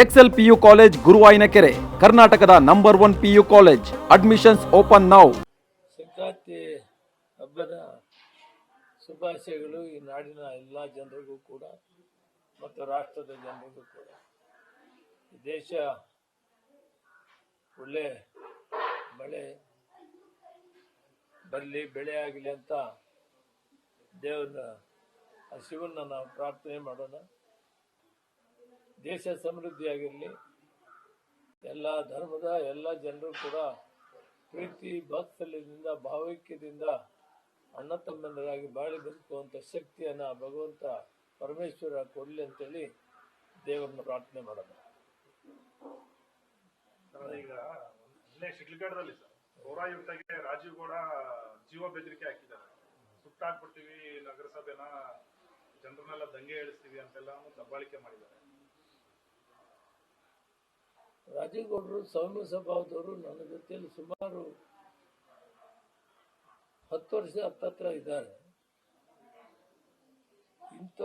Excel PU college ಗುರುವಾಯಿನಕೆರೆ, ಕರ್ನಾಟಕದ number 1 PU college. Admissions open now. Sankranti ಹಬ್ಬದ ಶುಭಾಶಯಗಳು ಈ ನಾಡಿನ ಎಲ್ಲ ಜನರಿಗೂ ಕೂಡ ಮತ್ತು ರಾಷ್ಟ್ರದ ಜನರಿಗೂ ಕೂಡ. ದೇಶ ಒಳ್ಳೆ ಮಳೆ ಬರಲಿ, ಬೆಳೆ ಆಗಲಿ ಅಂತ ದೇವರನ್ನ ಶಿವನ್ನ ನಾವು ಪ್ರಾರ್ಥನೆ ಮಾಡೋಣ. ದೇಶ ಸಮೃದ್ಧಿಯಾಗಿರಲಿ, ಎಲ್ಲ ಧರ್ಮದ ಎಲ್ಲ ಜನರು ಕೂಡ ಪ್ರೀತಿ ವಾತ್ಸಲ್ಯದಿಂದ ಭಾವೈಕ್ಯದಿಂದ ಅಣ್ಣ ತಮ್ಮಂದರಾಗಿ ಬಾಳಿ ಬದುಕುವಂಥ ಶಕ್ತಿಯನ್ನು ಭಗವಂತ ಪರಮೇಶ್ವರ ಕೊಡಲಿ ಅಂತೇಳಿ ದೇವರನ್ನ ಪ್ರಾರ್ಥನೆ ಮಾಡೋಣ. ಈಗ ಶಿಡ್ಲಘಟ್ಟದಲ್ಲಿ ಪೌರಾಯುಕ್ತಗೆ ರಾಜೀವ್ ಗೌಡ ಜೀವ ಬೆದರಿಕೆ ಹಾಕಿದ್ದಾರೆ. ಸುಟ್ಟಾಕ್ಬಿಡ್ತೀವಿ ನಗರಸಭೆನ, ಜನರನ್ನೆಲ್ಲ ದಂಗೆ ಏಳಿಸ್ತೀವಿ ಅಂತೆಲ್ಲ ದಬ್ಬಾಳಿಕೆ ಮಾಡಿದ್ದಾರೆ. ರಾಜೀವ್ ಗೌಡರು ಸೌಮ್ಯ ಸ್ವಭಾವದವರು. ನನ್ನ ಜೊತೆಯಲ್ಲಿ ಸುಮಾರು 10 ವರ್ಷ ಹತ್ತತ್ರ ಇದ್ದಾರೆ. ಇಂಥ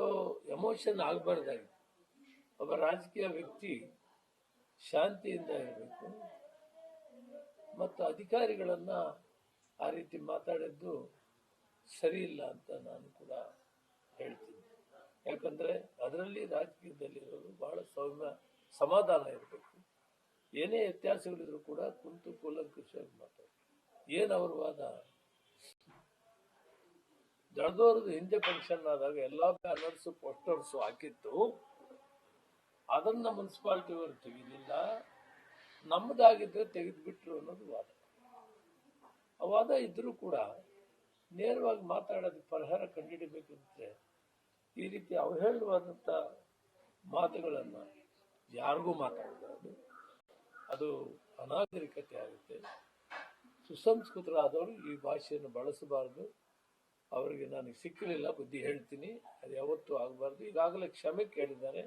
ಎಮೋಷನ್ ಆಗಬಾರ್ದಾಗಿ ಒಬ್ಬ ರಾಜಕೀಯ ವ್ಯಕ್ತಿ ಶಾಂತಿಯಿಂದ ಇರಬೇಕು. ಮತ್ತು ಅಧಿಕಾರಿಗಳನ್ನ ಆ ರೀತಿ ಮಾತಾಡಿದ್ದು ಸರಿ ಇಲ್ಲ ಅಂತ ನಾನು ಕೂಡ ಹೇಳ್ತೀನಿ. ಯಾಕಂದ್ರೆ ಅದರಲ್ಲಿ ರಾಜಕೀಯದಲ್ಲಿರೋರು ಬಹಳ ಸೌಮ್ಯ ಸಮಾಧಾನ ಇರಬೇಕು. ಏನೇ ವ್ಯತ್ಯಾಸಗಳಿದ್ರು ಕೂಡ ಕುಂತು ಕೂಲಂಕುಷವಾಗಿ ಮಾತಾಡಿ. ಏನವ್ರ ವಾದ? ದಳದವ್ರದ್ದು ಹಿಂದೆ ಫಂಕ್ಷನ್ ಆದಾಗ ಎಲ್ಲಾ ಬ್ಯಾನರ್ಸು ಪೋಸ್ಟರ್ಸು ಹಾಕಿತ್ತು, ಅದನ್ನ ಮುನ್ಸಿಪಾಲಿಟಿ ಅವರು ತೆಗೆದಿಲ್ಲ, ನಮ್ಮದಾಗಿದ್ರೆ ತೆಗೆದ್ಬಿಟ್ರು ಅನ್ನೋದು ವಾದ. ಆ ವಾದ ಇದ್ರೂ ಕೂಡ ನೇರವಾಗಿ ಮಾತಾಡೋದಕ್ಕೆ ಪರಿಹಾರ ಕಂಡುಹಿಡಿಬೇಕಂದ್ರೆ ಈ ರೀತಿ ಅವಹೇಳನವಾದಂಥ ಮಾತುಗಳನ್ನು ಯಾರಿಗೂ ಮಾತಾಡಬಾರ್ದು. ಅದು ಅನಾಗರಿಕತೆ ಆಗುತ್ತೆ. ಸುಸಂಸ್ಕೃತರಾದವರು ಈ ಭಾಷೆಯನ್ನು ಬಳಸಬಾರ್ದು. ಅವರಿಗೆ ನನಗೆ ಸಿಕ್ಕಲಿಲ್ಲ, ಬುದ್ಧಿ ಹೇಳ್ತೀನಿ, ಅದು ಯಾವತ್ತೂ ಆಗಬಾರ್ದು. ಈಗಾಗಲೇ ಕ್ಷಮೆ ಕೇಳಿದ್ದಾರೆ.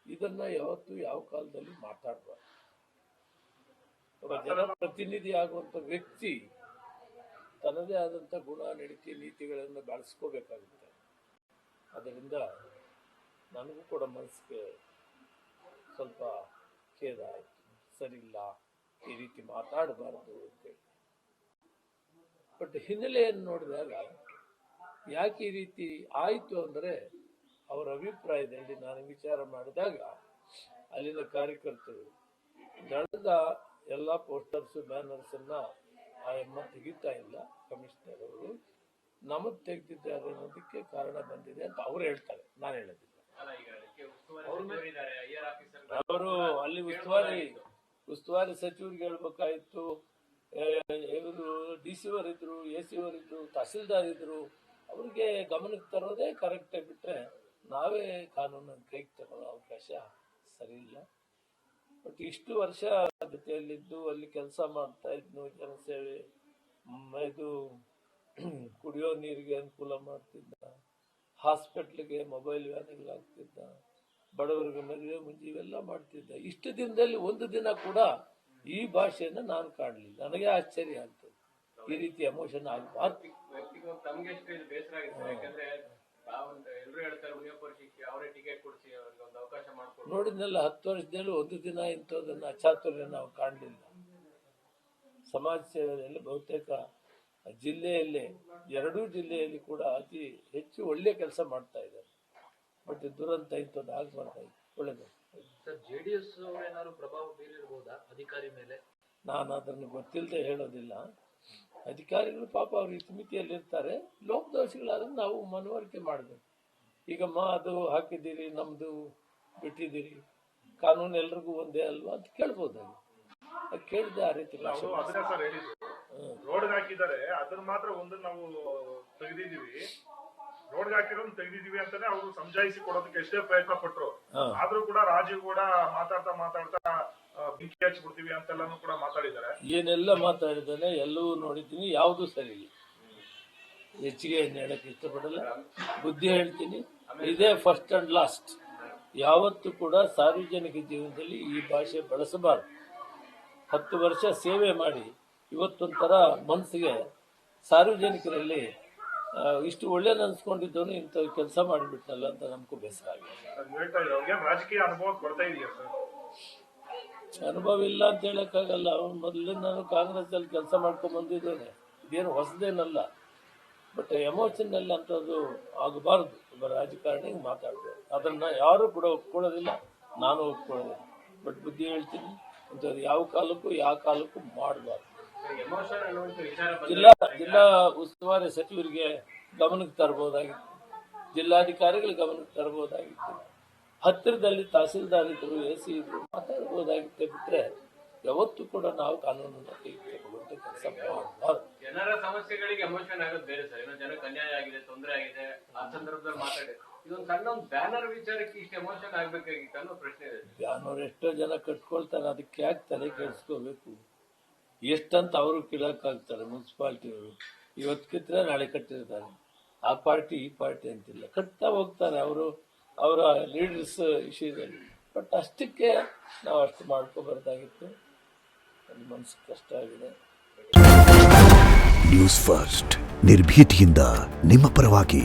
ಇದನ್ನ ಯಾವತ್ತೂ ಯಾವ ಕಾಲದಲ್ಲಿ ಮಾತಾಡಬಾರ್ದು. ಒಬ್ಬ ಜನಪ್ರತಿನಿಧಿ ಆಗುವಂತ ವ್ಯಕ್ತಿ ತನ್ನದೇ ಆದಂಥ ಗುಣ, ನಡತೆ, ನೀತಿಗಳನ್ನು ಬೆಳೆಸ್ಕೋಬೇಕಾಗುತ್ತೆ. ಅದರಿಂದ ನನಗೂ ಕೂಡ ಮನಸ್ಸಿಗೆ ಸ್ವಲ್ಪ ಖೇದ ಆಯಿತು. ಸರಿಯಿಲ್ಲ, ಈ ರೀತಿ ಮಾತಾಡಬಾರ್ದು ಅಂತೇಳಿ. ಬಟ್ ಹಿನ್ನೆಲೆಯನ್ನು ನೋಡಿದಾಗ ಯಾಕೆ ಈ ರೀತಿ ಆಯಿತು ಅಂದರೆ, ಅವರ ಅಭಿಪ್ರಾಯದಲ್ಲಿ ನಾನು ವಿಚಾರ ಮಾಡಿದಾಗ ಅಲ್ಲಿನ ಕಾರ್ಯಕರ್ತರು ದಳದ ಎಲ್ಲ ಪೋಸ್ಟರ್ಸು ಬ್ಯಾನರ್ಸನ್ನು ಆ ಎಮ್ಮ ತೆಗಿತಾ ಇಲ್ಲ, ಕಮಿಷನರ್ ಅವರು ನಮಗೆ ತೆಗೆದಿದ್ದಾರೆ ಅನ್ನೋದಕ್ಕೆ ಕಾರಣ ಬಂದಿದೆ ಅಂತ ಅವ್ರು ಹೇಳ್ತಾರೆ, ನಾನು ಹೇಳೋದಿಲ್ಲ. ಅವರು ಅಲ್ಲಿ ಉಸ್ತುವಾರಿ ಸಚಿವರಿಗೆ ಹೇಳ್ಬೇಕಾಯ್ತು. ಇವರು DC ಅವರಿದ್ರು, AC ಅವರಿದ್ರು, ತಹಸೀಲ್ದಾರ್ ಇದ್ರು. ಅವ್ರಿಗೆ ಗಮನಕ್ಕೆ ತರೋದೇ ಕರೆಕ್ಟ್ ಬಿಟ್ರೆ ನಾವೇ ಕಾನೂನನ್ನು ಕೈಗೆ ತಗೊಳ್ಳೋ ಅವಕಾಶ ಸರಿ ಇಲ್ಲ. ಬಟ್ ಇಷ್ಟು ವರ್ಷ ಜೊತೆಯಲ್ಲಿದ್ದು ಅಲ್ಲಿ ಕೆಲಸ ಮಾಡ್ತಾ ಇದ್ನು, ಜನಸೇವೆ, ಇದು ಕುಡಿಯೋ ನೀರಿಗೆ ಅನುಕೂಲ ಮಾಡ್ತಿದ್ದ, ಹಾಸ್ಪಿಟ್ಲಿಗೆ ಮೊಬೈಲ್ ವ್ಯಾನ್ಗಳಾಗ್ತಿದ್ದ, ಬಡವರಿಗೆ ಮದುವೆ ಮುಂಜಿ ಇವೆಲ್ಲ ಮಾಡ್ತಿದ್ದ. ಇಷ್ಟು ದಿನದಲ್ಲಿ ಒಂದು ದಿನ ಕೂಡ ಈ ಭಾಷೆಯನ್ನು ನಾನು ಕಾಣಲಿಲ್ಲ. ನನಗೆ ಆಶ್ಚರ್ಯ ಆಗ್ತದೆ. ಈ ರೀತಿ ಎಮೋಷನ್ ಆಗಬಾರ್ದು. ನೋಡಿದ್ನೆಲ್ಲ 10 ವರ್ಷದಲ್ಲಿ ಒಂದು ದಿನ ಇಂಥದನ್ನ ಅಚಾತುರ್ಯ ನಾವು ಕಾಣಲಿಲ್ಲ. ಸಮಾಜ ಸೇವೆಯಲ್ಲಿ ಬಹುತೇಕ ಜಿಲ್ಲೆಯಲ್ಲೇ 2 ಜಿಲ್ಲೆಯಲ್ಲಿ ಕೂಡ ಅತಿ ಹೆಚ್ಚು ಒಳ್ಳೆ ಕೆಲಸ ಮಾಡ್ತಾ ಇದ್ದಾರೆ. ಬಟ್ ದುರಂತ ಇಂಥದ್ದು ಆಗ್ಬಾರ್ದಾಗಿ. ಒಳ್ಳೆದು. JDS ಏನಾದ್ರು ಪ್ರಭಾವ ಬೀರಿರಬಹುದಾ ಅಧಿಕಾರಿ ಮೇಲೆ? ನಾನು ಅದನ್ನು ಗೊತ್ತಿಲ್ಲದೆ ಹೇಳೋದಿಲ್ಲ. ಅಧಿಕಾರಿಗಳು ಪಾಪ ಅವ್ರ ಮಿತಿಯಲ್ಲಿ ಇರ್ತಾರೆ. ಲೋಪದೋಷಿಗಳಾದ್ರೆ ನಾವು ಮನವರಿಕೆ ಮಾಡಬೇಕು. ಈಗ ಅದು ಹಾಕಿದ್ದೀರಿ, ನಮ್ದು ಬಿಟ್ಟಿದ್ದೀರಿ, ಕಾನೂನು ಎಲ್ರಿಗೂ ಒಂದೇ ಅಲ್ವಾ ಅಂತ ಕೇಳ್ಬೋದು. ಅದು ಕೇಳಿದೆ ಆ ರೀತಿ ರೋಡ್ ಹಾಕಿದ್ದಾರೆ, ಅದನ್ನ ಮಾತ್ರ ಒಂದನ್ನ ನಾವು ತೆಗೆದಿದ್ದೀವಿ, ರೋಡ್ ಹಾಕಿರೋದು ತೆಗೆದಿದ್ದೀವಿ ಅಂತಾನೆ ಅವರು ಸಮಜಾಯಿಸಿ ಕೊಡೋದಕ್ಕೆ ಎಷ್ಟೇ ಪ್ರಯತ್ನ ಪಟ್ರು. ಆದ್ರೂ ಕೂಡ ರಾಜೀವ್ ಕೂಡ ಮಾತಾಡ್ತಾ ಬೆಂಕಿ ಹಚ್ಚಿಬಿಡ್ತೀವಿ ಅಂತೆಲ್ಲಾನು ಕೂಡ ಮಾತಾಡಿದ್ದಾರೆ. ಏನೆಲ್ಲ ಮಾತಾಡಿದ್ದಾನೆ ಎಲ್ಲವೂ ನೋಡಿದ್ದೀನಿ, ಯಾವುದು ಸರಿ ಇಲ್ಲ. ಹೆಚ್ಚಿಗೆ ಹೇಳಕ್ಕೆ ಇಷ್ಟಪಡಲ್ಲ, ಬುದ್ಧಿ ಹೇಳ್ತೀನಿ. ಇದೇ ಫಸ್ಟ್ ಅಂಡ್ ಲಾಸ್ಟ್. ಯಾವತ್ತೂ ಕೂಡ ಸಾರ್ವಜನಿಕ ಜೀವನದಲ್ಲಿ ಈ ಭಾಷೆ ಬಳಸಬಾರ್ದು. 10 ವರ್ಷ ಸೇವೆ ಮಾಡಿ ಇವತ್ತೊಂಥರ ಮನಸ್ಸಿಗೆ ಸಾರ್ವಜನಿಕರಲ್ಲಿ ಇಷ್ಟು ಒಳ್ಳೇದು ಅನ್ಸ್ಕೊಂಡಿದ್ದವನು ಇಂಥ ಕೆಲಸ ಮಾಡಿಬಿಟ್ನಲ್ಲ ಅಂತ ನಮಗೂ ಬೇಸರ ಆಗಿದೆ. ಅದು ಹೇಳ್ತಾ ಇದ್ದಾರೆ ಅವ್ರಿಗೆ ರಾಜಕೀಯ ಅನುಭವ ಕೊಡ್ತಾ ಇದೆಯಾ ಸರ್? ಅನುಭವ ಇಲ್ಲ ಅಂತ ಹೇಳಕ್ಕಾಗಲ್ಲ. ಅವನು ಮೊದಲಿಂದ ನಾನು ಕಾಂಗ್ರೆಸ್ಸಲ್ಲಿ ಕೆಲಸ ಮಾಡ್ಕೊಂಡು ಬಂದಿದ್ದೇನೆ, ಇದೇನು ಹೊಸದೇನಲ್ಲ. ಬಟ್ ಎಮೋಷನ್ನಲ್ಲಿ ಅಂಥದ್ದು ಆಗಬಾರ್ದು. ಒಬ್ಬ ರಾಜಕಾರಣಿಗೆ ಮಾತಾಡಬೇಕು, ಅದನ್ನು ಯಾರೂ ಕೂಡ ಒಪ್ಕೊಳ್ಳೋದಿಲ್ಲ, ನಾನು ಒಪ್ಕೊಳ್ಳೋದಿಲ್ಲ. ಬಟ್ ಬುದ್ಧಿ ಹೇಳ್ತೀನಿ, ಅಂಥದ್ದು ಯಾವ ಕಾಲಕ್ಕೂ ಮಾಡಬಾರ್ದು. ಜಿಲ್ಲಾ ಉಸ್ತುವಾರಿ ಸಚಿವರಿಗೆ ಗಮನಕ್ಕೆ ತರಬಹುದಾಗಿತ್ತು, ಜಿಲ್ಲಾಧಿಕಾರಿಗಳಿಗೆ ಗಮನಕ್ಕೆ ತರಬಹುದಾಗಿತ್ತು, ಹತ್ತಿರದಲ್ಲಿ ತಹಸೀಲ್ದಾರ್ ಇದ್ರು, AC ಇದ್ರು, ಮಾತಾಡಬಹುದಾಗಿತ್ತೆ. ಬಿಟ್ರೆ ಯಾವತ್ತೂ ಕೂಡ ನಾವು ಕಾನೂನನ್ನು ತೆಗೆದುಕೊಳ್ಳುವಂತ ಕೆಲಸ ಮಾಡಬಾರ್ದು. ಜನರ ಸಮಸ್ಯೆಗಳಿಗೆ ಎಮೋಷನ್ ಆಗೋದು ಬೇರೆ ಸರ್. ಏನೋ ಜನಕ್ಕೆ ಅನ್ಯಾಯ ಆಗಿದೆ, ತೊಂದರೆ ಆಗಿದೆ, ಆ ಸಂದರ್ಭದಲ್ಲಿ ಮಾತಾಡಿ ಇದೊಂದು ಸಣ್ಣ ಒಂದು ಬ್ಯಾನರ್ ವಿಚಾರಕ್ಕೆ ಇಷ್ಟು ಎಮೋಷನ್ ಆಗ್ಬೇಕಾಗಿತ್ತು ಅನ್ನೋ ಪ್ರಶ್ನೆ ಇದೆ. ಬ್ಯಾನರ್ ಎಷ್ಟೋ ಜನ ಕಟ್ಕೊಳ್ತಾರೆ, ಅದಕ್ಕೆ ಯಾಕೆ ತಲೆ ಕೆಡಿಸ್ಕೋಬೇಕು? ಎಷ್ಟಂತ ಅವರು ಕೀಳಕ್ಕಾಗ್ತಾರೆ. ಮುನ್ಸಿಪಾಲ್ಟಿಯವರು ಇವತ್ತು ಕಿತ್ತರೆ ನಾಳೆ ಕಟ್ಟಿರ್ತಾರೆ. ಆ ಪಾರ್ಟಿ ಈ ಪಾರ್ಟಿ ಅಂತಿಲ್ಲ, ಕಟ್ತಾ ಹೋಗ್ತಾರೆ ಅವರು ಅವರ ಲೀಡರ್ಸ್ ವಿಷಯದಲ್ಲಿ. ಬಟ್ ಅಷ್ಟಕ್ಕೆ ನಾವು ಅಷ್ಟು ಮಾಡ್ಕೋಬಾರ್ದಾಗಿತ್ತು. ನನ್ನ ಮನಸ್ಸು ಕಷ್ಟ ಆಗಿದೆ. ನ್ಯೂಸ್ ಫಸ್ಟ್ ನಿರ್ಭೀತಿಯಿಂದ ನಿಮ್ಮ ಪರವಾಗಿ.